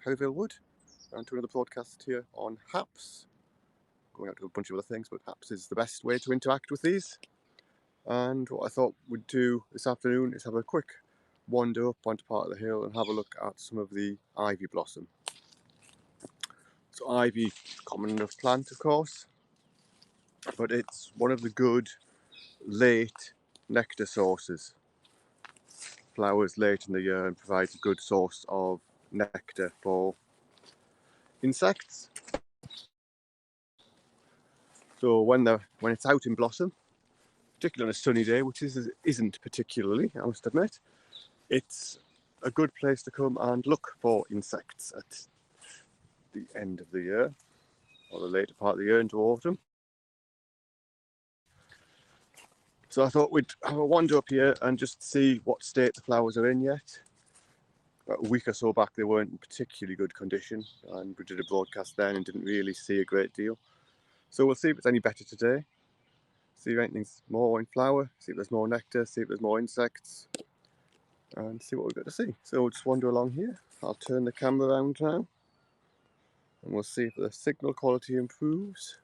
Perryvale Wood, and to another podcast here on Haps. Going out to a bunch of other things, but Haps is the best way to interact with these. And what I thought we'd do this afternoon is have a quick wander up onto part of the hill and have a look at some of the ivy blossom. So ivy, common enough plant of course, but it's one of the good late nectar sources. Flowers late in the year and provides a good source of nectar for insects. So when it's out in blossom, particularly on a sunny day, which isn't particularly, I must admit, it's a good place to come and look for insects at the end of the year, or the later part of the year into autumn. So I thought we'd have a wander up here and just see what state the flowers are in yet. About a week or so back they weren't in particularly good condition, and we did a broadcast then and didn't really see a great deal. So we'll see if it's any better today, see if anything's more in flower, see if there's more nectar, see if there's more insects, and see what we've got to see. So we'll just wander along here. I'll turn the camera around now and we'll see if the signal quality improves.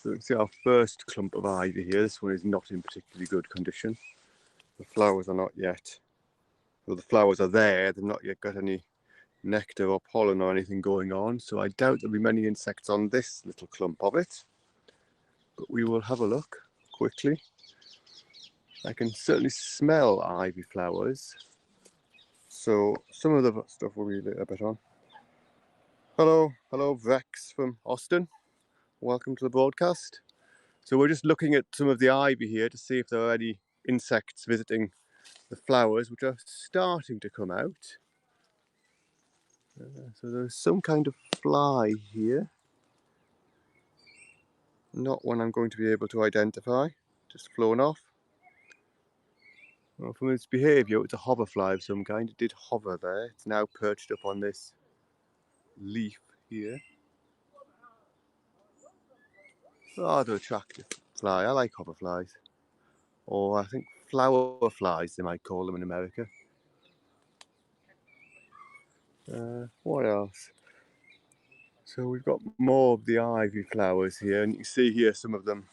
So you can see our first clump of ivy here. This one is not in particularly good condition. The flowers are not yet, well, the flowers are there, they've not yet got any nectar or pollen or anything going on, so I doubt there'll be many insects on this little clump of it. But we will have a look quickly. I can certainly smell ivy flowers, so some of the stuff will be a bit on. Hello Vex from Austin. Welcome to the broadcast. So we're just looking at some of the ivy here to see if there are any insects visiting the flowers, which are starting to come out. So there's some kind of fly here. Not one I'm going to be able to identify, just flown off. Well, from its behaviour, it's a hoverfly of some kind. It did hover there. It's now perched up on this leaf here. Rather attractive fly. I like hoverflies. Or I think flower flies, they might call them in America. What else? So we've got more of the ivy flowers here, and you can see here some of them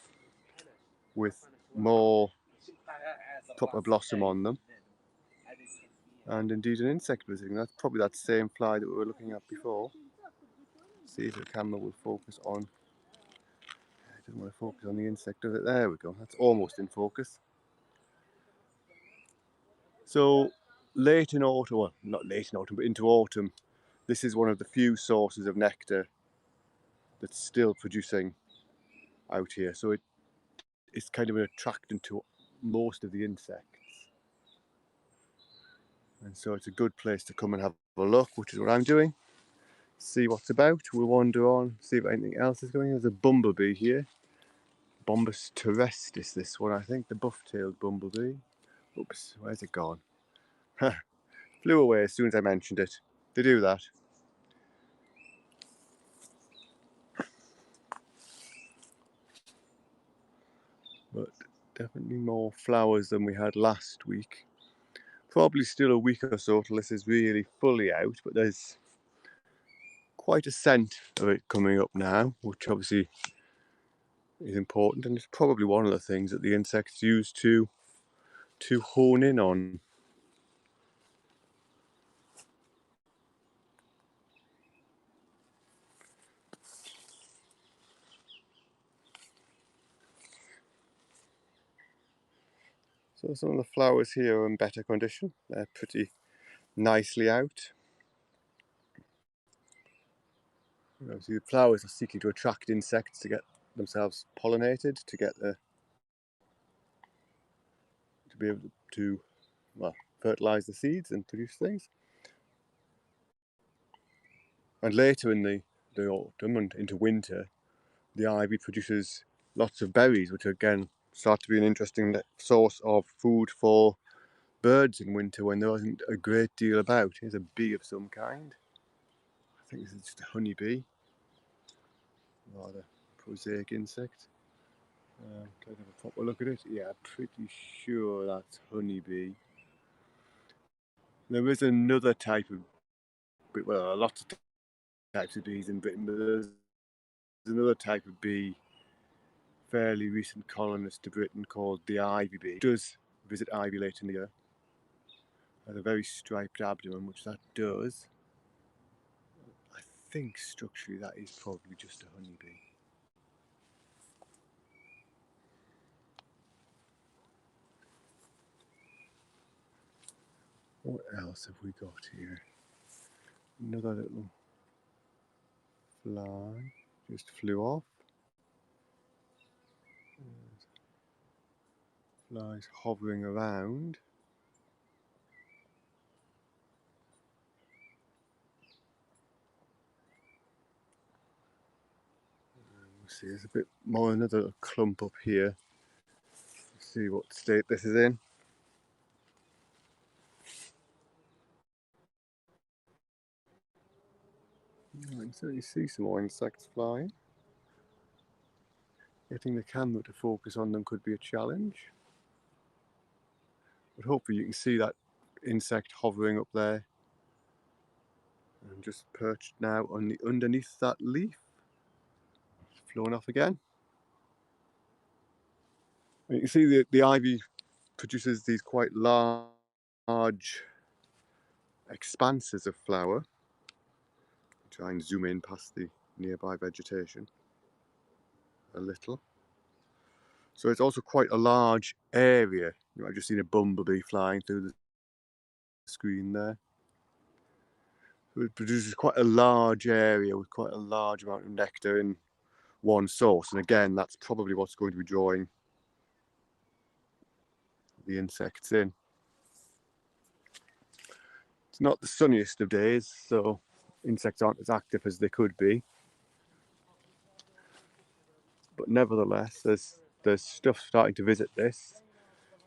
with more proper blossom on them. And indeed an insect visiting. That's probably that same fly that we were looking at before. See if the camera will focus on. I didn't want to focus on the insect, does it? There we go. That's almost in focus. So late in autumn, well, not late in autumn, but into autumn, this is one of the few sources of nectar that's still producing out here. So it's kind of an attractant to most of the insects. And so it's a good place to come and have a look, which is what I'm doing. See what's about. We'll wander on, see if anything else is going on. There's a bumblebee here. Bombus terrestris, this one, I think, the buff-tailed bumblebee. Oops, where's it gone? Flew away as soon as I mentioned it. They do that. But definitely more flowers than we had last week. Probably still a week or so till this is really fully out, but there's quite a scent of it coming up now, which obviously is important, and it's probably one of the things that the insects use to hone in on. So some of the flowers here are in better condition. They're pretty nicely out. Obviously the flowers are seeking to attract insects to get themselves pollinated, to be able to fertilise the seeds and produce things. And later in the autumn and into winter, the ivy produces lots of berries, which again start to be an interesting source of food for birds in winter when there wasn't a great deal about. Here's a bee of some kind. I think this is just a honeybee. Rather prosaic insect. Can I have a proper look at it? Yeah, pretty sure that's honeybee. There is another type of, well, lots of types of bees in Britain, but there's another type of bee, fairly recent colonist to Britain, called the ivy bee. It does visit ivy late in the year. Has a very striped abdomen, which that does. I think structurally that is probably just a honeybee. What else have we got here? Another little fly just flew off. Flies hovering around. We'll see, there's a bit more, another little clump up here. Let's see what state this is in. I can certainly see some more insects flying. Getting the camera to focus on them could be a challenge. But hopefully you can see that insect hovering up there. And just perched now on the underneath that leaf. It's flown off again. And you can see the ivy produces these quite large expanses of flower. Try and zoom in past the nearby vegetation a little. So it's also quite a large area. You might have just seen a bumblebee flying through the screen there. So it produces quite a large area with quite a large amount of nectar in one source. And again, that's probably what's going to be drawing the insects in. It's not the sunniest of days, so insects aren't as active as they could be. But nevertheless, there's stuff starting to visit this,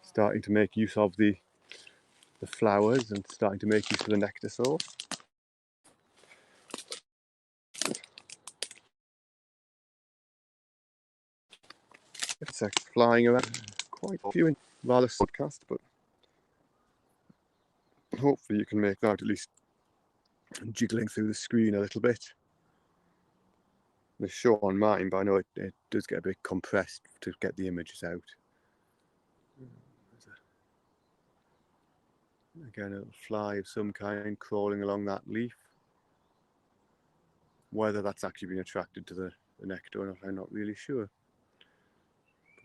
starting to make use of the flowers and starting to make use of the nectar source. Insects flying around, quite a few in rather podcast, but hopefully you can make that at least jiggling through the screen a little bit. It's short on mine, but I know it does get a bit compressed to get the images out. Again, a little fly of some kind crawling along that leaf. Whether that's actually been attracted to the nectar or not, I'm not really sure.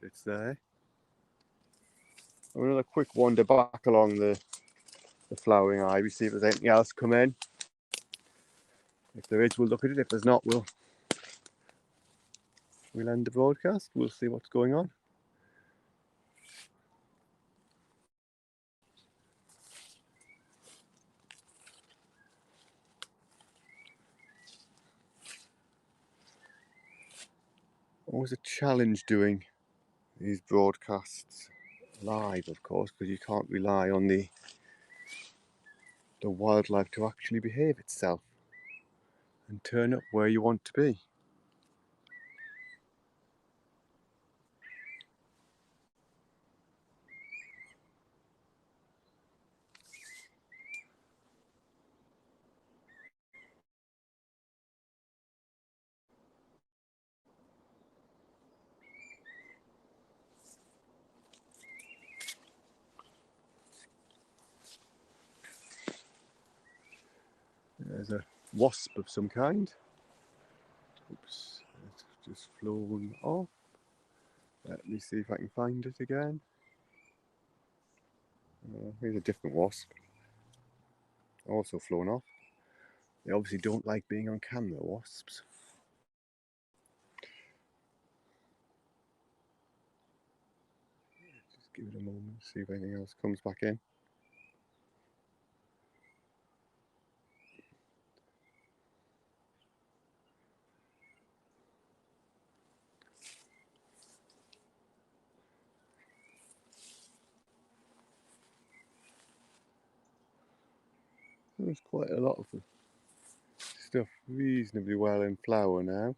But it's there. Another quick wander back along the flowering ivy, see if there's anything else come in. If there is, we'll look at it. If there's not, we'll end the broadcast. We'll see what's going on. Always a challenge doing these broadcasts live, of course, because you can't rely on the wildlife to actually behave itself and turn up where you want to be. There's a wasp of some kind. Oops, it's just flown off. Let me see if I can find it again. Here's a different wasp. Also flown off. They obviously don't like being on camera, wasps. Just give it a moment, see if anything else comes back in. There's quite a lot of stuff reasonably well in flower now.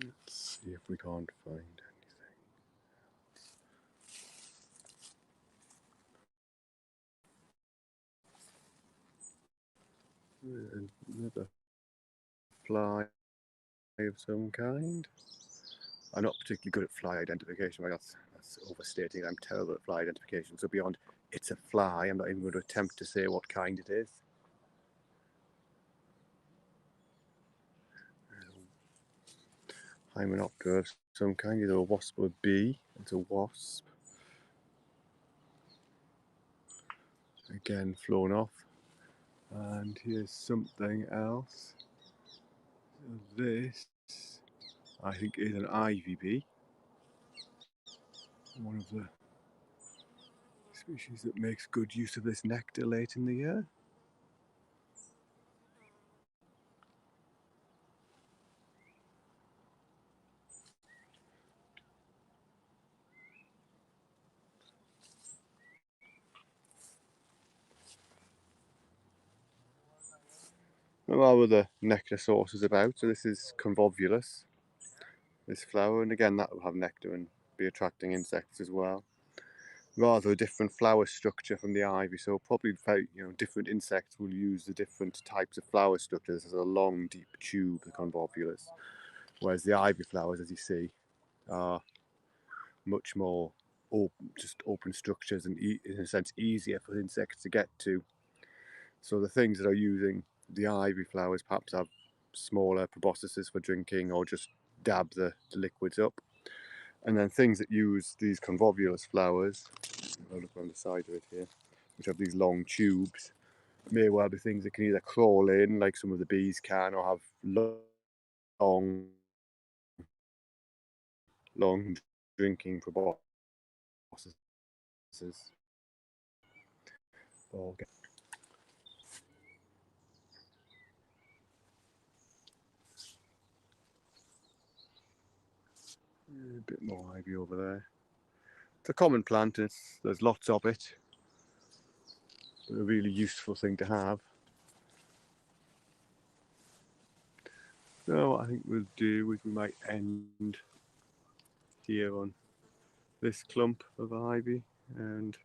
Let's see if we can't find anything. Another fly of some kind. I'm not particularly good at fly identification, but that's overstating. I'm terrible at fly identification. So beyond it's a fly, I'm not even going to attempt to say what kind it is. Hymenoptera of some kind, either a wasp or a bee. It's a wasp. Again, flown off. And here's something else. This, I think, is an ivy bee. One of the species that makes good use of this nectar late in the year. There are other nectar sources about. So this is convolvulus, this flower, and again that will have nectar and be attracting insects as well. Rather a different flower structure from the ivy, so probably different insects will use the different types of flower structure. This is a long, deep tube, the convolvulus, whereas the ivy flowers, as you see, are much more open structures and in a sense easier for insects to get to. So the things that are using the ivy flowers perhaps have smaller proboscises for drinking or just dab the liquids up. And then things that use these convolvulus flowers, I'll look on the side of it here, which have these long tubes, may well be things that can either crawl in, like some of the bees can, or have long drinking proboscises. Okay. A bit more ivy over there. It's a common plant, and there's lots of it. But a really useful thing to have. So what I think we'll do is we might end here on this clump of ivy and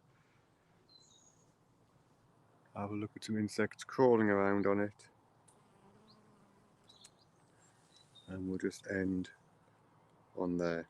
have a look at some insects crawling around on it. And we'll just end on there.